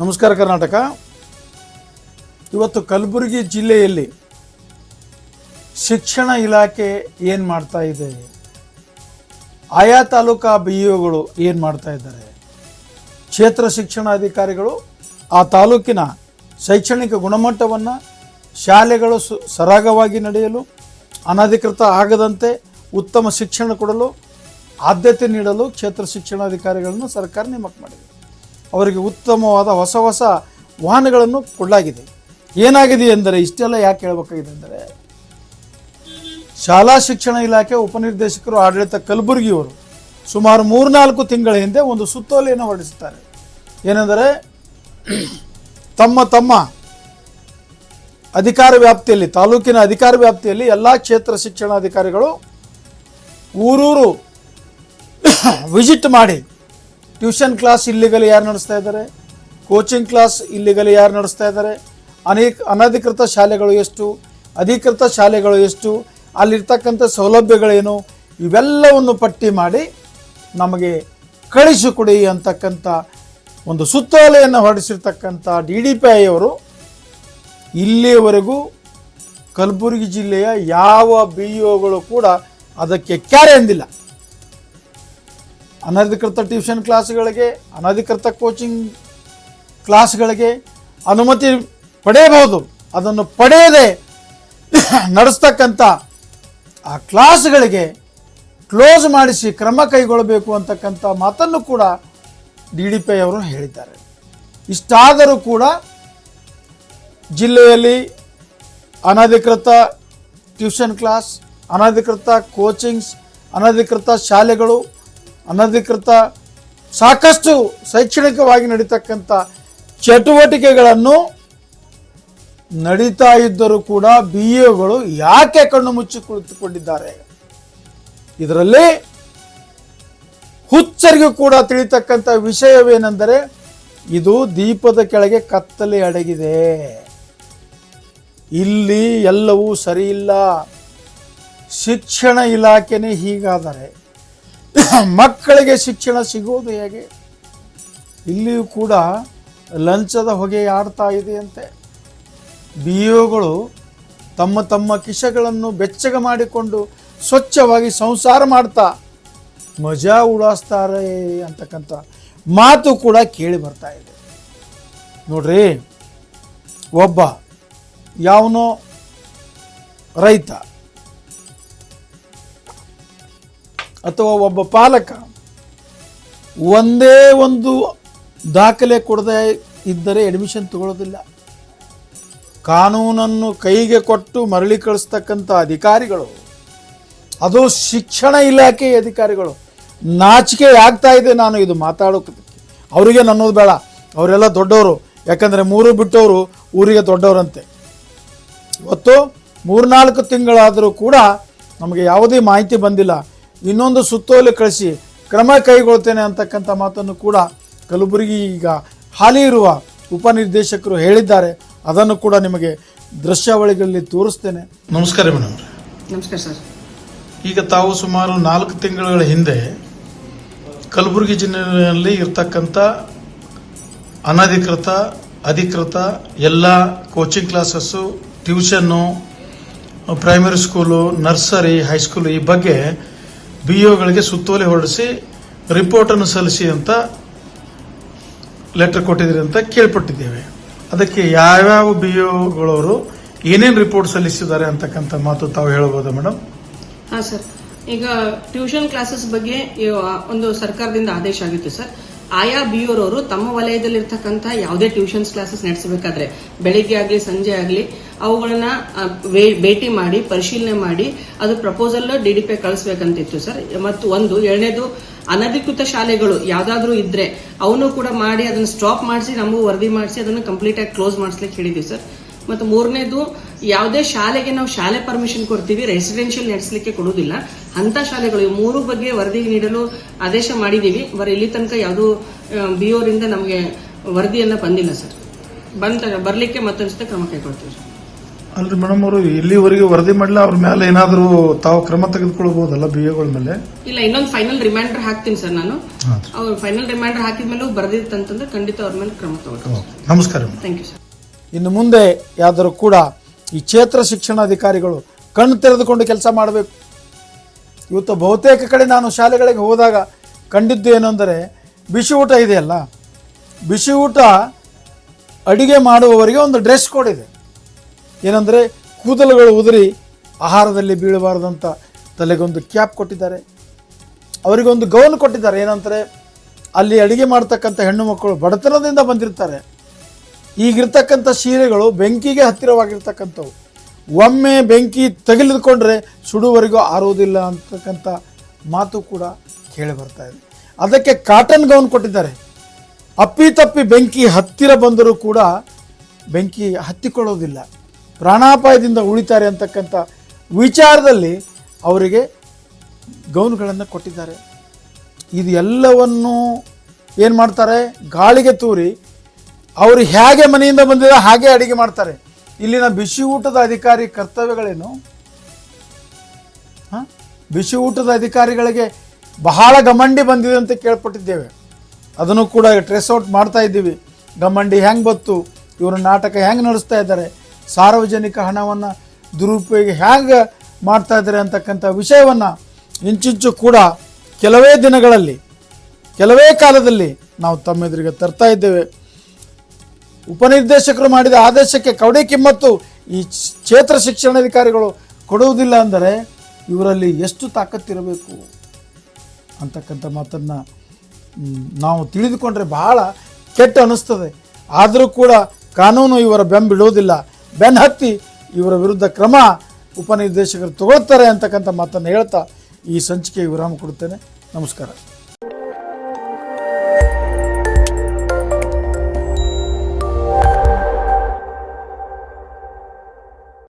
ನಮಸ್ಕಾರ ಕರ್ನಾಟಕ. ಇವತ್ತು ಕಲಬುರಗಿ ಜಿಲ್ಲೆಯಲ್ಲಿ ಶಿಕ್ಷಣ ಇಲಾಖೆ ಏನು ಮಾಡ್ತಾ ಇದೆ, ಆಯಾ ತಾಲೂಕಾ ಬಿಇಒಗಳು ಏನು ಮಾಡ್ತಾ ಇದ್ದಾರೆ, ಕ್ಷೇತ್ರ ಶಿಕ್ಷಣಾಧಿಕಾರಿಗಳು ಆ ತಾಲೂಕಿನ ಶೈಕ್ಷಣಿಕ ಗುಣಮಟ್ಟವನ್ನು ಶಾಲೆಗಳು ಸರಾಗವಾಗಿ ನಡೆಯಲು, ಅನಧಿಕೃತ ಆಗದಂತೆ ಉತ್ತಮ ಶಿಕ್ಷಣ ಕೊಡಲು ಆದ್ಯತೆ ನೀಡಲು ಕ್ಷೇತ್ರ ಶಿಕ್ಷಣಾಧಿಕಾರಿಗಳನ್ನು ಸರ್ಕಾರ ನೇಮಕ ಮಾಡಿದೆ. ಅವರಿಗೆ ಉತ್ತಮವಾದ ಹೊಸ ಹೊಸ ವಾಹನಗಳನ್ನು ಕೊಡಲಾಗಿದೆ. ಏನಾಗಿದೆ ಎಂದರೆ, ಇಷ್ಟೆಲ್ಲ ಯಾಕೆ ಹೇಳಬೇಕಾಗಿದೆ ಅಂದರೆ, ಶಾಲಾ ಶಿಕ್ಷಣ ಇಲಾಖೆ ಉಪನಿರ್ದೇಶಕರು ಆಡಳಿತ ಕಲಬುರಗಿಯವರು ಸುಮಾರು 3-4 ತಿಂಗಳ ಹಿಂದೆ ಒಂದು ಸುತ್ತೋಲೆಯನ್ನು ಹೊರಡಿಸುತ್ತಾರೆ. ಏನೆಂದರೆ, ತಮ್ಮ ಅಧಿಕಾರ ವ್ಯಾಪ್ತಿಯಲ್ಲಿ, ತಾಲೂಕಿನ ಅಧಿಕಾರ ವ್ಯಾಪ್ತಿಯಲ್ಲಿ ಎಲ್ಲ ಕ್ಷೇತ್ರ ಶಿಕ್ಷಣಾಧಿಕಾರಿಗಳು ಊರೂರು ವಿಸಿಟ್ ಮಾಡಿ ಟ್ಯೂಷನ್ ಕ್ಲಾಸ್ ಇಲ್ಲಿಗಲಿ ಯಾರು ನಡೆಸ್ತಾ ಇದ್ದಾರೆ, ಕೋಚಿಂಗ್ ಕ್ಲಾಸ್ ಇಲ್ಲಿಗಲಿ ಯಾರು ನಡೆಸ್ತಾ ಇದ್ದಾರೆ, ಅನಧಿಕೃತ ಶಾಲೆಗಳು ಎಷ್ಟು, ಅಧಿಕೃತ ಶಾಲೆಗಳು ಎಷ್ಟು, ಅಲ್ಲಿರ್ತಕ್ಕಂಥ ಸೌಲಭ್ಯಗಳೇನು, ಇವೆಲ್ಲವನ್ನು ಪಟ್ಟಿ ಮಾಡಿ ನಮಗೆ ಕಳಿಸಿಕೊಡಿ ಅಂತಕ್ಕಂಥ ಒಂದು ಸುತ್ತೋಲೆಯನ್ನು ಹೊರಡಿಸಿರ್ತಕ್ಕಂಥ DDPI ಅವರು ಇಲ್ಲಿಯವರೆಗೂ ಕಲಬುರಗಿ ಜಿಲ್ಲೆಯ ಯಾವ BEOಗಳು ಕೂಡ ಅದಕ್ಕೆ ಕ್ಯಾರೆ ಎಂದಿಲ್ಲ. ಅನಧಿಕೃತ ಟ್ಯೂಷನ್ ಕ್ಲಾಸ್ಗಳಿಗೆ, ಅನಧಿಕೃತ ಕೋಚಿಂಗ್ ಕ್ಲಾಸ್ಗಳಿಗೆ ಅನುಮತಿ ಪಡೆಯಬಹುದು, ಅದನ್ನು ಪಡೆಯದೆ ನಡೆಸ್ತಕ್ಕಂಥ ಆ ಕ್ಲಾಸ್ಗಳಿಗೆ ಕ್ಲೋಸ್ ಮಾಡಿಸಿ ಕ್ರಮ ಕೈಗೊಳ್ಳಬೇಕು ಅಂತಕ್ಕಂಥ ಮಾತನ್ನು ಕೂಡ DDPI ಅವರು ಹೇಳಿದ್ದಾರೆ. ಇಷ್ಟಾದರೂ ಕೂಡ ಜಿಲ್ಲೆಯಲ್ಲಿ ಅನಧಿಕೃತ ಟ್ಯೂಷನ್ ಕ್ಲಾಸ್, ಅನಧಿಕೃತ ಕೋಚಿಂಗ್ಸ್, ಅನಧಿಕೃತ ಶಾಲೆಗಳು, ಅನಧಿಕೃತ ಸಾಕಷ್ಟು ಶೈಕ್ಷಣಿಕವಾಗಿ ನಡೀತಕ್ಕಂಥ ಚಟುವಟಿಕೆಗಳನ್ನು ನಡೀತಾ ಇದ್ದರೂ ಕೂಡ BEOಗಳು ಯಾಕೆ ಕಣ್ಣು ಮುಚ್ಚಿ ಕುಳಿತುಕೊಂಡಿದ್ದಾರೆ? ಇದರಲ್ಲಿ ಹುಚ್ಚರಿಗೂ ಕೂಡ ತಿಳಿತಕ್ಕಂಥ ವಿಷಯವೇನೆಂದರೆ, ಇದು ದೀಪದ ಕೆಳಗೆ ಕತ್ತಲೆ ಅಡಗಿದೆ. ಇಲ್ಲಿ ಎಲ್ಲವೂ ಸರಿಯಿಲ್ಲ. ಶಿಕ್ಷಣ ಇಲಾಖೆನೇ ಹೀಗಾದರೆ ಮಕ್ಕಳಿಗೆ ಶಿಕ್ಷಣ ಸಿಗೋದು ಹೇಗೆ? ಇಲ್ಲಿಯೂ ಕೂಡ ಲಂಚದ ಹೊಗೆ ಆಡ್ತಾ ಇದೆಯಂತೆ. BEOಗಳು ತಮ್ಮ ಕಿಸೆಗಳನ್ನು ಬೆಚ್ಚಗ ಮಾಡಿಕೊಂಡು ಸ್ವಚ್ಛವಾಗಿ ಸಂಸಾರ ಮಾಡ್ತಾ ಮಜಾ ಉಡಾಸ್ತಾರೆ ಅಂತಕ್ಕಂಥ ಮಾತು ಕೂಡ ಕೇಳಿ ಬರ್ತಾ ಇದೆ. ನೋಡ್ರಿ, ಒಬ್ಬ ಯಾವನೋ ರೈತ ಅಥವಾ ಒಬ್ಬ ಪಾಲಕ ಒಂದೇ ಒಂದು ದಾಖಲೆ ಕೊಡದೆ ಇದ್ದರೆ ಅಡ್ಮಿಷನ್ ತಗೊಳ್ಳೋದಿಲ್ಲ. ಕಾನೂನನ್ನು ಕೈಗೆ ಕೊಟ್ಟು ಮರಳಿ ಕಳಿಸ್ತಕ್ಕಂಥ ಅಧಿಕಾರಿಗಳು, ಅದು ಶಿಕ್ಷಣ ಇಲಾಖೆಯ ಅಧಿಕಾರಿಗಳು, ನಾಚಿಕೆ ಆಗ್ತಾ ಇದೆ. ನಾನು ಇದು ಮಾತಾಡೋಕೆ ಅವರಿಗೆ ನನ್ನೋದು ಬೇಡ, ಅವರೆಲ್ಲ ದೊಡ್ಡವರು, ಯಾಕಂದರೆ 3 ಬಿಟ್ಟವರು ಊರಿಗೆ ದೊಡ್ಡವರಂತೆ. ಇವತ್ತು 3-4 ತಿಂಗಳಾದರೂ ಕೂಡ ನಮಗೆ ಯಾವುದೇ ಮಾಹಿತಿ ಬಂದಿಲ್ಲ. ಇನ್ನೊಂದು ಸುತ್ತೋಲೆ ಕಳಿಸಿ ಕ್ರಮ ಕೈಗೊಳ್ತೇನೆ ಅಂತಕ್ಕಂಥ ಮಾತನ್ನು ಕೂಡ ಕಲಬುರಗಿ ಈಗ ಹಾಲಿ ಇರುವ ಉಪನಿರ್ದೇಶಕರು ಹೇಳಿದ್ದಾರೆ. ಅದನ್ನು ಕೂಡ ನಿಮಗೆ ದೃಶ್ಯಾವಳಿಗಳಲ್ಲಿ ತೋರಿಸ್ತೇನೆ. ನಮಸ್ಕಾರ ಮೇಡಮ್. ನಮಸ್ಕಾರ ಸರ್. ಈಗ ತಾವು ಸುಮಾರು 4 ತಿಂಗಳ ಹಿಂದೆ ಕಲಬುರಗಿ ಜಿಲ್ಲೆಯಲ್ಲಿ ಇರ್ತಕ್ಕಂಥ ಅನಧಿಕೃತ, ಅಧಿಕೃತ ಎಲ್ಲ coaching classes, tuition, primary school, nursery, high school ಈ ಬಗ್ಗೆ BEOಗಳಿಗೆ ಸುತ್ತೋಲೆ ಹೊರಡಿಸಿ ರಿಪೋರ್ಟನ್ನು ಸಲ್ಲಿಸಿ ಅಂತ ಲೆಟರ್ ಕೊಟ್ಟಿದ್ದೀರಿ ಅಂತ ಕೇಳ್ಪಟ್ಟಿದ್ದೇವೆ. ಅದಕ್ಕೆ ಯಾವ್ಯಾವ BEOಗಳವರು ಏನೇನು ರಿಪೋರ್ಟ್ ಸಲ್ಲಿಸಿದ್ದಾರೆ ಅಂತಕ್ಕಂಥ ಮಾತು ತಾವು ಹೇಳಬಹುದಾ ಮೇಡಮ್? ಹಾಂ ಸರ್. ಈಗ ಟ್ಯೂಷನ್ ಕ್ಲಾಸಸ್ ಬಗ್ಗೆ ಒಂದು ಸರ್ಕಾರದಿಂದ ಆದೇಶ ಆಗಿತ್ತು ಸರ್. ಆಯಾ BEOರವರು ತಮ್ಮ ವಲಯದಲ್ಲಿರ್ತಕ್ಕಂಥ ಯಾವುದೇ ಟ್ಯೂಷನ್ಸ್ ಕ್ಲಾಸಸ್ ನಡೆಸಬೇಕಾದ್ರೆ ಬೆಳಿಗ್ಗೆ ಆಗಲಿ ಸಂಜೆ ಆಗಲಿ ಅವುಗಳನ್ನ ಭೇಟಿ ಮಾಡಿ ಪರಿಶೀಲನೆ ಮಾಡಿ ಅದು ಪ್ರಪೋಸಲ್ DDPI ಕಳಿಸ್ಬೇಕಂತಿತ್ತು ಸರ್. ಮತ್ತು ಎರಡನೇದು ಅನಧಿಕೃತ ಶಾಲೆಗಳು ಯಾವ್ದಾದ್ರು ಇದ್ರೆ ಅವನು ಕೂಡ ಮಾಡಿ ಅದನ್ನ ಸ್ಟಾಪ್ ಮಾಡಿಸಿ ನಮಗೂ ವರದಿ ಮಾಡಿಸಿ ಅದನ್ನು ಕಂಪ್ಲೀಟ್ ಆಗಿ ಕ್ಲೋಸ್ ಮಾಡಿಸ್ಲಿಕ್ಕೆ ಹೇಳಿದ್ವಿ ಸರ್. ಮತ್ತು 3ನೇದು, ಯಾವುದೇ ಶಾಲೆಗೆ ನಾವು ಶಾಲೆ ಪರ್ಮಿಷನ್ ಕೊಡ್ತೀವಿ, ರೆಸಿಡೆನ್ಷಿಯಲ್ ನಡೆಸಲಿಕ್ಕೆ ಕೊಡುವುದಿಲ್ಲ ಅಂತ ಶಾಲೆಗಳು, ಈ 3 ಬಗ್ಗೆ ವರದಿ ನೀಡಲು ಆದೇಶ ಮಾಡಿದೀವಿ. ಇಲ್ಲಿ ತನಕ ಯಾವುದೂ BEOರಿಂದ ನಮಗೆ ವರದಿಯನ್ನ ಬಂದಿಲ್ಲ ಸರ್. ಬರ್ಲಿಕ್ಕೆ ಮತ್ತೊಂದ್ಸತಿ ಕ್ರಮ ಕೈಗೊಳ್ತೀವಿ. ಅಲ್ರಿ ಮೇಡಮ್ ಅವರು ಇಲ್ಲಿವರೆಗೆ ವರದಿ ಮಾಡಲ್ಲ, ಅವ್ರ ಮೇಲೆ ಏನಾದರೂ ತಾವು ಕ್ರಮ ತೆಗೆದುಕೊಳ್ಬಹುದಲ್ಲ BA ಮೇಲೆ? ಇಲ್ಲ, ಇನ್ನೊಂದು ಫೈನಲ್ ರಿಮೈಂಡರ್ ಹಾಕ್ತೀನಿ ಸರ್ ನಾನು. ಅವ್ರು ಫೈನಲ್ ರಿಮೈಂಡರ್ ಹಾಕಿದ್ಮೇಲೆ ಬರೆದಿತ್ತಂತಂದ್ರೆ ಖಂಡಿತ ಅವ್ರ ಮೇಲೆ ಕ್ರಮ ತಗೊಳ್ತೀನಿ. ನಮಸ್ಕಾರ. Thank you sir. ಇನ್ನು ಮುಂದೆ ಯಾವ್ದಾದ್ರು ಕೂಡ ಈ ಕ್ಷೇತ್ರ ಶಿಕ್ಷಣಾಧಿಕಾರಿಗಳು ಕಣ್ಣು ತೆರೆದುಕೊಂಡು ಕೆಲಸ ಮಾಡಬೇಕು. ಇವತ್ತು ಬಹುತೇಕ ಕಡೆ ನಾನು ಶಾಲೆಗಳಿಗೆ ಹೋದಾಗ ಕಂಡಿದ್ದು ಏನು ಅಂದರೆ, ಬಿಸಿ ಊಟ ಇದೆಯಲ್ಲ, ಬಿಸಿ ಊಟ ಅಡಿಗೆ ಮಾಡುವವರಿಗೆ ಒಂದು ಡ್ರೆಸ್ ಕೋಡ್ ಇದೆ. ಏನಂದರೆ ಕೂದಲುಗಳು ಉದುರಿ ಆಹಾರದಲ್ಲಿ ಬೀಳಬಾರ್ದಂತ ತಲೆಗೊಂದು ಕ್ಯಾಪ್ ಕೊಟ್ಟಿದ್ದಾರೆ, ಅವರಿಗೊಂದು ಗೌನ್ ಕೊಟ್ಟಿದ್ದಾರೆ. ಏನಂದರೆ ಅಲ್ಲಿ ಅಡಿಗೆ ಮಾಡ್ತಕ್ಕಂಥ ಹೆಣ್ಣು ಮಕ್ಕಳು ಬಡತನದಿಂದ ಬಂದಿರ್ತಾರೆ. ಈಗಿರ್ತಕ್ಕಂಥ ಸೀರೆಗಳು ಬೆಂಕಿಗೆ ಹತ್ತಿರವಾಗಿರ್ತಕ್ಕಂಥವು, ಒಮ್ಮೆ ಬೆಂಕಿ ತಗುಲಿದುಕೊಂಡ್ರೆ ಸುಡುವವರೆಗೂ ಆರುವುದಿಲ್ಲ ಅಂತಕ್ಕಂಥ ಮಾತು ಕೂಡ ಕೇಳಿ ಬರ್ತಾ ಇದೆ. ಅದಕ್ಕೆ ಕಾಟನ್ ಗೌನ್ ಕೊಟ್ಟಿದ್ದಾರೆ. ಅಪ್ಪಿತಪ್ಪಿ ಬೆಂಕಿ ಹತ್ತಿರ ಬಂದರೂ ಕೂಡ ಬೆಂಕಿ ಹತ್ತಿಕೊಳ್ಳೋದಿಲ್ಲ, ಪ್ರಾಣಾಪಾಯದಿಂದ ಉಳಿತಾರೆ ಅಂತಕ್ಕಂಥ ವಿಚಾರದಲ್ಲಿ ಅವರಿಗೆ ಗೌನ್ಗಳನ್ನು ಕೊಟ್ಟಿದ್ದಾರೆ. ಇದು ಎಲ್ಲವನ್ನು ಏನು ಮಾಡ್ತಾರೆ, ಗಾಳಿಗೆ ತೂರಿ ಅವರು ಹೇಗೆ ಮನೆಯಿಂದ ಬಂದಿದ್ದಾರೆ ಹಾಗೆ ಅಡಿಗೆ ಮಾಡ್ತಾರೆ. ಇಲ್ಲಿನ ಬಿಸಿ ಊಟದ ಅಧಿಕಾರಿ ಕರ್ತವ್ಯಗಳೇನು? ಬಿಸಿ ಊಟದ ಅಧಿಕಾರಿಗಳಿಗೆ ಬಹಳ ಗಮಂಡಿ ಬಂದಿದೆ ಅಂತ ಕೇಳ್ಪಟ್ಟಿದ್ದೇವೆ. ಅದನ್ನು ಕೂಡ ಟ್ರೇಸ್ ಔಟ್ ಮಾಡ್ತಾ ಇದ್ದೀವಿ. ಗಮಂಡಿ ಹೆಂಗೆ ಬತ್ತು, ಇವರ ನಾಟಕ ಹೆಂಗೆ ನಡೆಸ್ತಾ ಇದ್ದಾರೆ, ಸಾರ್ವಜನಿಕ ಹಣವನ್ನು ದುರುಪಯೋಗ ಹೇಗೆ ಮಾಡ್ತಾ ಇದ್ದಾರೆ ಅಂತಕ್ಕಂಥ ವಿಷಯವನ್ನು ಇಂಚಿಂಚು ಕೂಡ ಕೆಲವೇ ದಿನಗಳಲ್ಲಿ, ಕೆಲವೇ ಕಾಲದಲ್ಲಿ ನಾವು ತಮ್ಮೆದುರಿಗೆ ತರ್ತಾ ಇದ್ದೇವೆ. ಉಪನಿರ್ದೇಶಕರು ಮಾಡಿದ ಆದೇಶಕ್ಕೆ ಕವಡೆ ಕಿಮ್ಮತ್ತು ಈ ಕ್ಷೇತ್ರ ಶಿಕ್ಷಣಾಧಿಕಾರಿಗಳು ಕೊಡುವುದಿಲ್ಲ ಅಂದರೆ ಇವರಲ್ಲಿ ಎಷ್ಟು ತಾಕತ್ತಿರಬೇಕು ಅಂತಕ್ಕಂಥ ಮಾತನ್ನು ನಾವು ತಿಳಿದುಕೊಂಡ್ರೆ ಬಹಳ ಕೆಟ್ಟ ಅನ್ನಿಸ್ತದೆ. ಆದರೂ ಕೂಡ ಕಾನೂನು ಇವರ ಬೆಂಬಿಡುವುದಿಲ್ಲ. ಬೆನ್ನಹತ್ತಿ ಇವರ ವಿರುದ್ಧ ಕ್ರಮ ಉಪನಿರ್ದೇಶಕರು ತಗೊಳ್ತಾರೆ ಅಂತಕ್ಕಂಥ ಮಾತನ್ನು ಹೇಳ್ತಾ ಈ ಸಂಚಿಕೆಗೆ ವಿರಾಮ ಕೊಡುತ್ತೇನೆ. ನಮಸ್ಕಾರ.